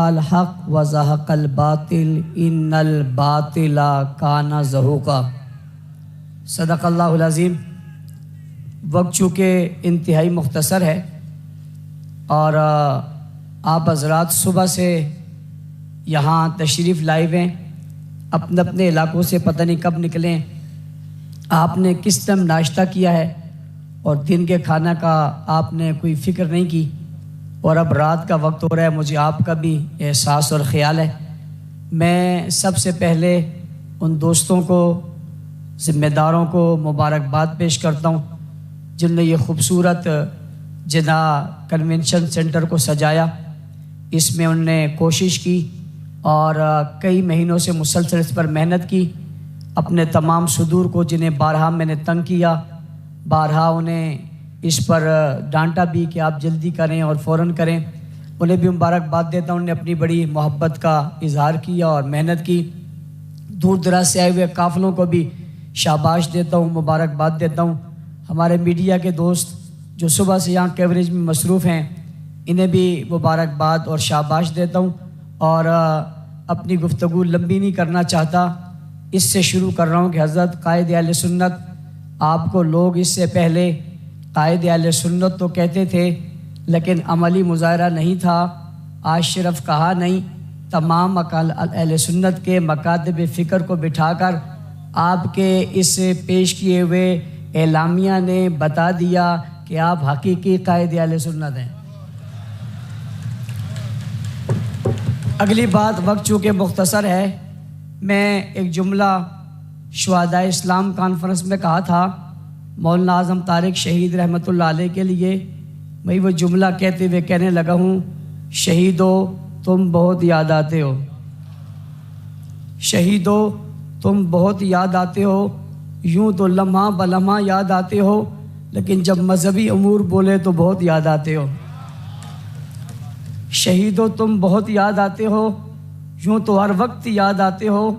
جاء الحق وزهق الباطل ان الباطل کان زہوقا۔ صدق اللہ العظیم۔ وقت چونکہ انتہائی مختصر ہے اور آپ حضرات صبح سے یہاں تشریف لائے ہوئے ہیں، اپنے اپنے علاقوں سے پتہ نہیں کب نکلیں، آپ نے کس ٹائم ناشتہ کیا ہے اور دن کے کھانا کا آپ نے کوئی فکر نہیں کی، اور اب رات کا وقت ہو رہا ہے، مجھے آپ کا بھی احساس اور خیال ہے۔ میں سب سے پہلے ان دوستوں کو، ذمہ داروں کو مبارکباد پیش کرتا ہوں جن نے یہ خوبصورت جنا کنونشن سینٹر کو سجایا۔ اس میں انہوں نے کوشش کی اور کئی مہینوں سے مسلسل اس پر محنت کی۔ اپنے تمام صدور کو جنہیں بارہا میں نے تنگ کیا، بارہا انہیں اس پر ڈانٹا بھی کہ آپ جلدی کریں اور فوراً کریں، انہیں بھی مبارکباد دیتا ہوں۔ انہوں نے اپنی بڑی محبت کا اظہار کیا اور محنت کی۔ دور دراز سے آئے ہوئے قافلوں کو بھی شاباش دیتا ہوں، مبارکباد دیتا ہوں۔ ہمارے میڈیا کے دوست جو صبح سے یہاں کوریج میں مصروف ہیں، انہیں بھی مبارکباد اور شاباش دیتا ہوں، اور اپنی گفتگو لمبی نہیں کرنا چاہتا، اس سے شروع کر رہا ہوں کہ حضرت قائد اہل سنت، آپ کو لوگ اس سے پہلے قائد اہل سنت تو کہتے تھے لیکن عملی مظاہرہ نہیں تھا، آج صرف کہا نہیں، تمام اہل سنت کے مکاتب فکر کو بٹھا کر آپ کے اس پیش کیے ہوئے اعلامیہ نے بتا دیا کہ آپ حقیقی قائد اہل سنت ہیں۔ اگلی بات، وقت چونکہ مختصر ہے، میں ایک جملہ شہدائے اسلام کانفرنس میں کہا تھا مولانا اعظم طارق شہید رحمۃ اللہ علیہ کے لیے، میں وہ جملہ کہتے ہوئے کہنے لگا ہوں، شہیدو تم بہت یاد آتے ہو، شہیدو تم بہت یاد آتے ہو، یوں تو لمحہ بلمحہ یاد آتے ہو، لیکن جب مذہبی امور بولے تو بہت یاد آتے ہو۔ شہیدو تم بہت یاد آتے ہو، یوں تو ہر وقت یاد آتے ہو،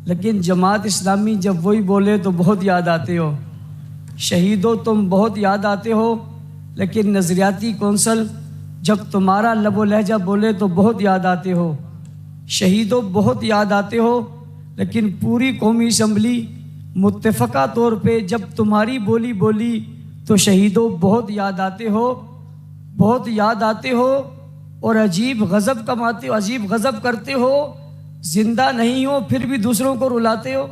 لیکن جماعت اسلامی جب وہی بولے تو بہت یاد آتے ہو۔ شہیدو تم بہت یاد آتے ہو، لیکن نظریاتی کونسل جب تمہارا لب و لہجہ بولے تو بہت یاد آتے ہو۔ شہیدو بہت یاد آتے ہو، لیکن پوری قومی اسمبلی متفقہ طور پہ جب تمہاری بولی بولی تو شہیدو بہت یاد آتے ہو، بہت یاد آتے ہو، اور عجیب غضب کماتے ہو، عجیب غضب کرتے ہو، زندہ نہیں ہو پھر بھی دوسروں کو رلاتے ہو۔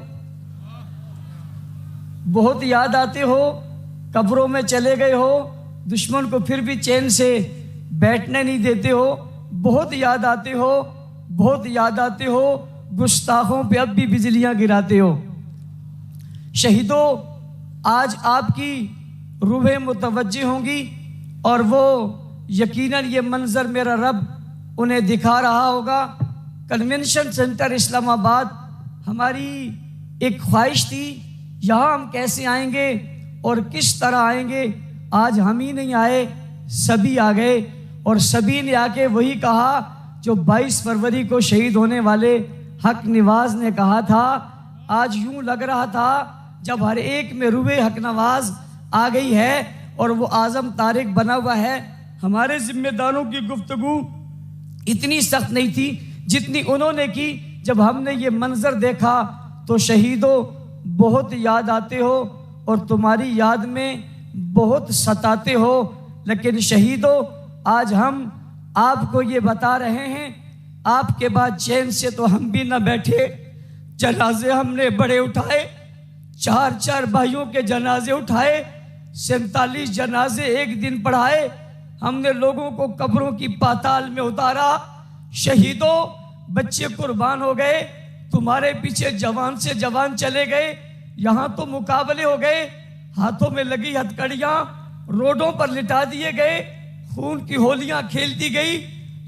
بہت یاد آتے ہو، قبروں میں چلے گئے ہو، دشمن کو پھر بھی چین سے بیٹھنے نہیں دیتے ہو۔ بہت یاد آتے ہو، بہت یاد آتے ہو، گستاخوں پہ اب بھی بجلیاں گراتے ہو۔ شہیدو آج آپ کی روحیں متوجہ ہوں گی، اور وہ یقیناً یہ منظر میرا رب انہیں دکھا رہا ہوگا۔ کنونشن سینٹر اسلام آباد ہماری ایک خواہش تھی، یہاں ہم کیسے آئیں گے اور کس طرح آئیں گے۔ آج ہم ہی نہیں آئے، سبھی آ گئے، اور سبھی نے آ کے وہی کہا جو 22 فروری کو شہید ہونے والے حق نواز نے کہا تھا۔ آج یوں لگ رہا تھا جب ہر ایک میں روح حق نواز آ گئی ہے اور وہ اعظم طارق بنا ہوا ہے۔ ہمارے ذمہ داروں کی گفتگو اتنی سخت نہیں تھی جتنی انہوں نے کی۔ جب ہم نے یہ منظر دیکھا تو شہیدوں بہت یاد آتے ہو، اور تمہاری یاد میں بہت ستاتے ہو، لیکن شہیدوں آج ہم آپ کو یہ بتا رہے ہیں، آپ کے بعد چین سے تو ہم بھی نہ بیٹھے۔ جنازے ہم نے بڑے اٹھائے، 4 بھائیوں کے جنازے اٹھائے، 47 جنازے ایک دن پڑھائے، ہم نے لوگوں کو قبروں کی پاتال میں اتارا۔ شہیدوں بچے قربان ہو گئے، تمہارے پیچھے جوان سے جوان چلے گئے، یہاں تو مقابلے ہو گئے، ہاتھوں میں لگی ہتھکڑیاں روڈوں پر لٹا دیے گئے، خون کی ہولیاں کھیل دی گئی،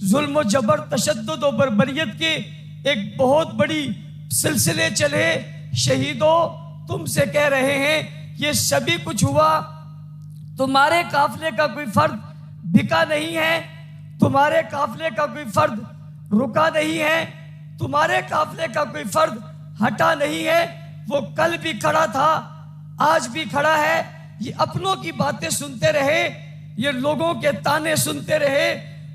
ظلم و جبر، تشدد و بربریت کے ایک بہت بڑی سلسلے چلے۔ شہیدوں تم سے کہہ رہے ہیں یہ سبھی کچھ ہوا، تمہارے قافلے کا کوئی فرد بکا نہیں ہے، تمہارے قافلے کا کوئی فرد رکا نہیں ہے، تمہارے قافلے کا کوئی فرد ہٹا نہیں ہے۔ وہ کل بھی کھڑا تھا، آج بھی کھڑا ہے۔ یہ اپنوں کی باتیں سنتے رہے، یہ لوگوں کے تانے سنتے رہے،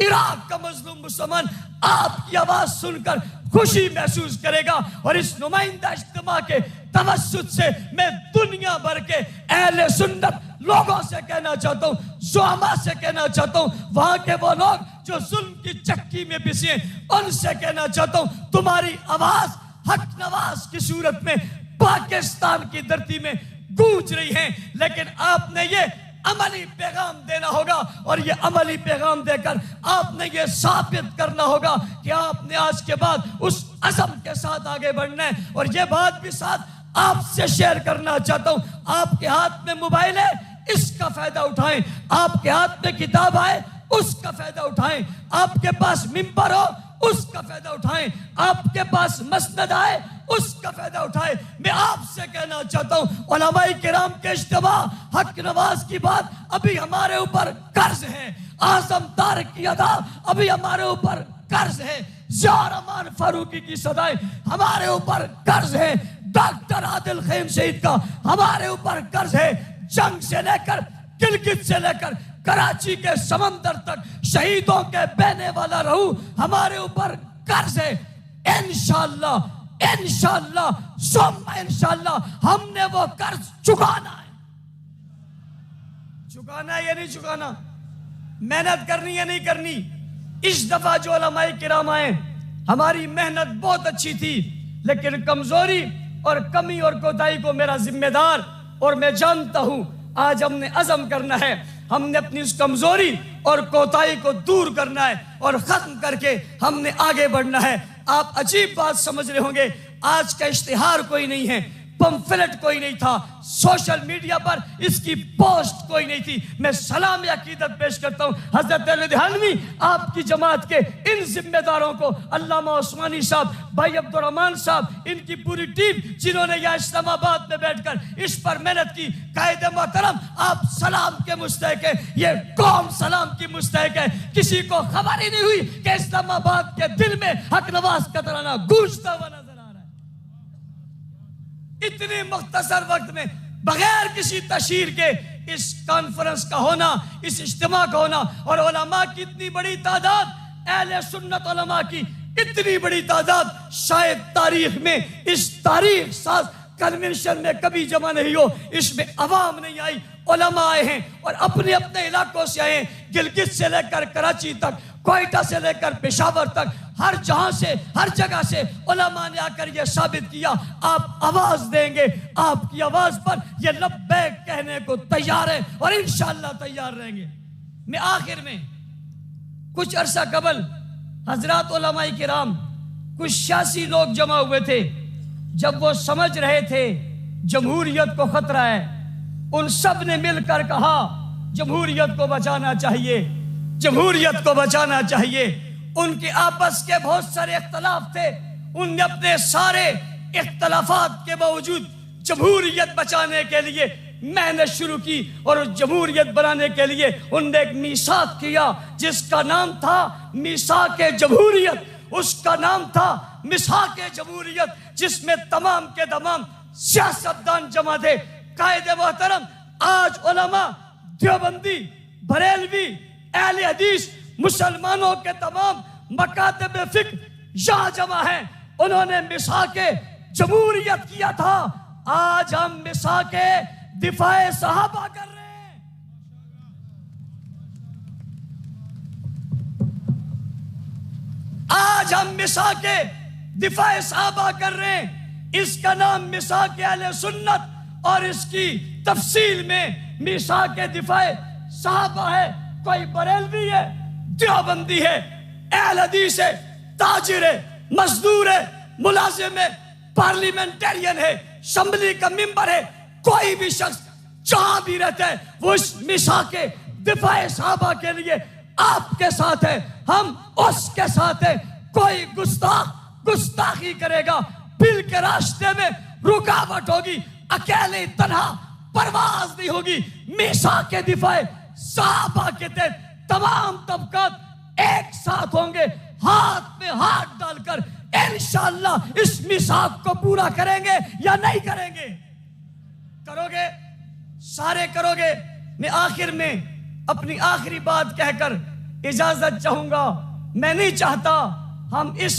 عراق کا مظلوم مسلمان آپ کی آواز سن کر خوشی محسوس کرے گا. اور اس نمائندہ اجتماع کے توسط سے میں دنیا بھر کے اہل سنت لوگوں سے کہنا چاہتا ہوں, زعماء سے کہنا چاہتا ہوں, وہاں کے وہ لوگ جو ظلم کی چکی میں پھنسے ہیں, ان سے کہنا چاہتا ہوں تمہاری آواز حق نواز کی صورت میں پاکستان کی دھرتی میں گونج رہی ہے, لیکن آپ نے یہ عملی پیغام دینا ہوگا. اور یہ عملی پیغام دے کر آپ نے یہ ثابت کرنا ہوگا کہ آپ نے آج کے بعد اس عزم کے ساتھ آگے بڑھنا ہے. اور یہ بات بھی ساتھ آپ سے شیئر کرنا چاہتا ہوں, آپ کے ہاتھ میں موبائل ہے, اس کا فائدہ اٹھائیں. آپ کے ہاتھ میں کتاب آئے, اس کا فائدہ اٹھائیں. آپ کے پاس ممبر ہو, اس کا فائدہ اٹھائیں. آپ کے پاس مسند آئے, اس کا فائدہ اٹھائے. میں آپ سے کہنا چاہتا ہوں علماء کرام کے اجتماع حق نواز کی بات ابھی ہمارے اوپر قرض ہے, اعظم طارق کی ادا ابھی ہمارے اوپر قرض ہے, ضیاء الرحمان فاروقی کی صدائیں ہمارے اوپر قرض ہے, ڈاکٹر عادل خیم شہید کا ہمارے اوپر قرض ہے, جنگ سے لے کر گلگت سے لے کر کراچی کے سمندر تک شہیدوں کے بہنے والا رہو ہمارے اوپر قرض ہے. انشاءاللہ انشاءاللہ ثم انشاءاللہ ہم نے وہ قرض چکانا ہے. چکانا ہے یا نہیں چکانا, محنت کرنی یا نہیں کرنی. اس دفعہ جو علماء کرام آئے, ہماری محنت بہت اچھی تھی, لیکن کمزوری اور کمی اور کوتاہی کو میرا ذمہ دار اور میں جانتا ہوں. آج ہم نے عزم کرنا ہے, ہم نے اپنی اس کمزوری اور کوتاہی کو دور کرنا ہے اور ختم کر کے ہم نے آگے بڑھنا ہے. آپ عجیب بات سمجھ رہے ہوں گے, آج کا اشتہار کوئی نہیں ہے, پمفلٹ کوئی نہیں تھا, سوشل میڈیا پر اس کی پوسٹ کوئی نہیں تھی. میں سلام عقیدت پیش کرتا ہوں حضرت علی دہلوی, آپ کی جماعت کے ان ذمہ داروں کو, علامہ عثمانی صاحب, بھائی عبدالرحمان صاحب, ان کی پوری ٹیم جنہوں نے یہاں اسلام آباد میں بیٹھ کر اس پر محنت کی. قائد محترم آپ سلام کے مستحق ہیں, یہ قوم سلام کی مستحق ہے. کسی کو خبر ہی نہیں ہوئی کہ اسلام آباد کے دل میں حق نواز کا ترانہ گونجتا ہوا نظر آ رہا ہے. اتنے مختصر وقت میں بغیر کسی تشہیر کے اس کانفرنس کا ہونا, اس اجتماع کا ہونا, اور علماء کی اتنی بڑی تعداد, اہل سنت علماء کی اتنی بڑی تعداد شاید تاریخ میں, اس تاریخ ساز کنونشن میں کبھی جمع نہیں ہو. اس میں عوام نہیں آئی, علماء آئے ہیں اور اپنے اپنے علاقوں سے آئے ہیں. گلگت سے لے کر کراچی تک, کوئٹہ سے لے کر پشاور تک, ہر جہاں سے, ہر جگہ سے علماء نے آ کر یہ ثابت کیا آپ آواز دیں گے, آپ کی آواز پر یہ لبیک کہنے کو تیار ہیں اور انشاءاللہ تیار رہیں گے. میں آخر میں کچھ عرصہ قبل حضرات علماء کرام, کچھ سیاسی لوگ جمع ہوئے تھے, جب وہ سمجھ رہے تھے جمہوریت کو خطرہ ہے, ان سب نے مل کر کہا جمہوریت کو بچانا چاہیے, جمہوریت کو بچانا چاہیے. ان کے آپس کے بہت سارے اختلاف تھے, ان نے اپنے سارے اختلافات کے باوجود جمہوریت بچانے کے لیے محنت شروع کی, اور جمہوریت بنانے کے لیے ان نے ایک میثاق کیا جس کا نام تھا میثاق جمہوریت. اس کا نام تھا میثاق جمہوریت, جس میں تمام کے تمام سیاستدان جمع تھے. قائد محترم آج علماء, دیوبندی, بریلوی, اہل حدیث, مسلمانوں کے تمام مکاتب فقہ یہاں جمع ہیں. انہوں نے میثاق جمہوریت کیا تھا. آج ہم میثاق دفاع صحابہ کر رہے ہیں. آج ہم میثاق دفاع صحابہ کر رہے ہیں. اس کا نام میثاق اہل سنت, اور اس کی تفصیل میں میثاق دفاع صحابہ ہے. کوئی بریلوی ہے, دیوبندی ہے, اہل حدیث ہے, تاجر ہے, مزدور ہے, ملازم ہے, پارلیمنٹرین ہے, اسمبلی کا ممبر ہے, کوئی بھی شخص جہاں بھی رہتا ہے وہ اس میثاق دفاع صحابہ کے لیے آپ کے ساتھ ہے, ہم اس کے ساتھ ہیں. کوئی گستاخی کرے گا, بل کے راستے میں رکاوٹ ہوگی, اکیلے تنہا پرواز نہیں ہوگی. میثاق دفاع صحابہ کے تحت تمام طبقات ایک ساتھ ہوں گے, ہاتھ میں ہاتھ ڈال کر انشاءاللہ اس میثاق کو پورا کریں گے یا نہیں کریں گے؟ کرو گے؟ سارے کرو گے؟ میں آخر میں اپنی آخری بات کہہ کر اجازت چاہوں گا. میں نہیں چاہتا ہم اس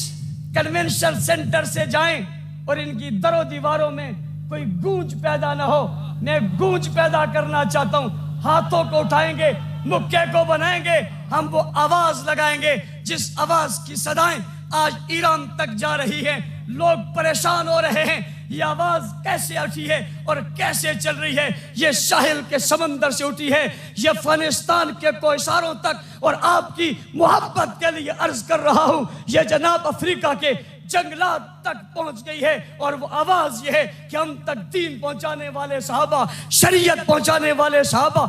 کنونشن سینٹر سے جائیں اور ان کی در و دیواروں میں کوئی گونج پیدا نہ ہو. میں گونج پیدا کرنا چاہتا ہوں. ہاتھوں کو اٹھائیں گے, مکے کو بنائیں گے, ہم وہ آواز لگائیں گے جس آواز کی صدائیں آج ایران تک جا رہی ہیں. لوگ پریشان ہو رہے ہیں, یہ آواز کیسے اٹھی ہے اور کیسے چل رہی ہے؟ یہ ساحل کے سمندر سے اٹھی ہے, یہ افغانستان کے کوہساروں تک, اور آپ کی محبت کے لیے عرض کر رہا ہوں, یہ جناب افریقہ کے جنگلات تک پہنچ گئی ہے. اور وہ آواز یہ ہے کہ ہم تک دین پہنچانے والے صحابہ, شریعت پہنچانے والے صحابہ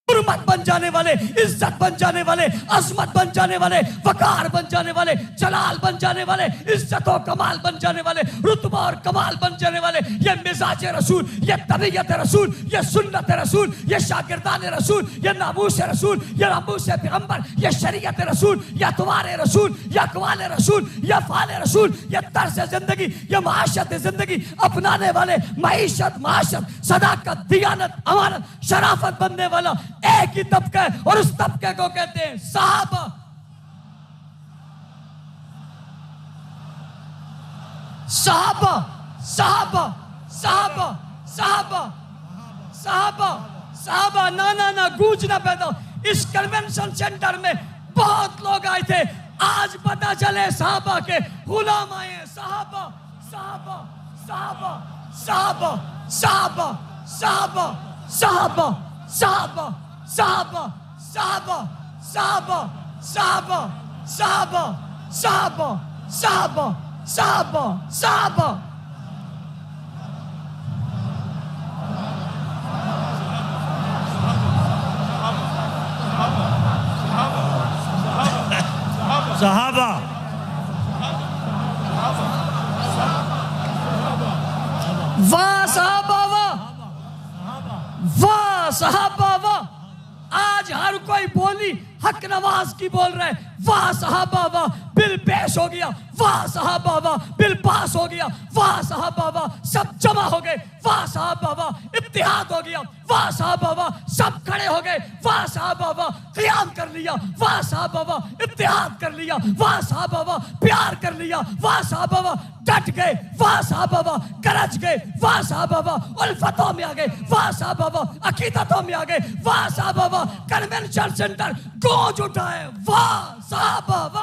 حرمت بن جانے والے, عزت بن جانے والے, عظمت بن جانے والے, وقار بن جانے والے, جلال بن جانے والے, عزت و کمال بن جانے والے, رتبہ اور کمال بن جانے والے. یہ مزاج رسول, یہ طبیعت رسول, یہ سنت رسول, یہ شاگردان رسول, یہ ناموس رسول, یہ ناموس پیغمبر, یہ شریعت رسول, یہ اتوار رسول, یہ اقوال رسول, یہ افعال رسول, یہ طرز زندگی, یہ معاشرت زندگی اپنانے والے, معیشت, معاشرت, صداقت, دیانت, امانت, شرافت بننے والا ایک ہی طبقہ ہے, اور اس طبقے کو کہتے ہیں صحابہ. صحابہ, صحابہ, صحابہ, صحابہ, صحابہ, صحابہ. نہ گونج نہ پیدا. اس کنونشن سینٹر میں بہت لوگ آئے تھے, آج پتہ چلے صحابہ کے غلام آئے ہیں. صحابہ, صحابہ, صحابہ, صحابہ, صحابہ, صحابہ, صحابہ, صحابہ, صحابہ, صحابہ, صحابہ, صحابہ, صحابہ, صحابہ, صحابہ, صحابہ, صحابہ. صحابہ واہ صحابہ واہ, واہ صحابہ واہ. آج ہر کوئی بولی حق نواز کی بول رہے, واہ صحابہ واہ, بل پیش ہو گیا, واہ صحابہ واہ, بل پاس ہو گیا, واہ صحابہ واہ, سب جمع ہو گئے, واہ صحابہ واہ, اتحاد ہو گیا, واہ صحابہ واہ, سب کھڑے ہو گئے, واہ صحابہ واہ, قیام کر لیا, واہ صحابہ واہ, اتحاد کر لیا, واہ صحابہ واہ, پیار کر لیا, واہ صحابہ واہ, ڈٹ گئے, واہ صحابہ واہ, گرج گئے, واہ صحابہ واہ, الفتوں میں آ گئے, واہ صحابہ واہ, عقیدتوں میں آ گئے, واہ صحابہ واہ, کنونشن سینٹر گونج اٹھائے, واہ صحابہ واہ.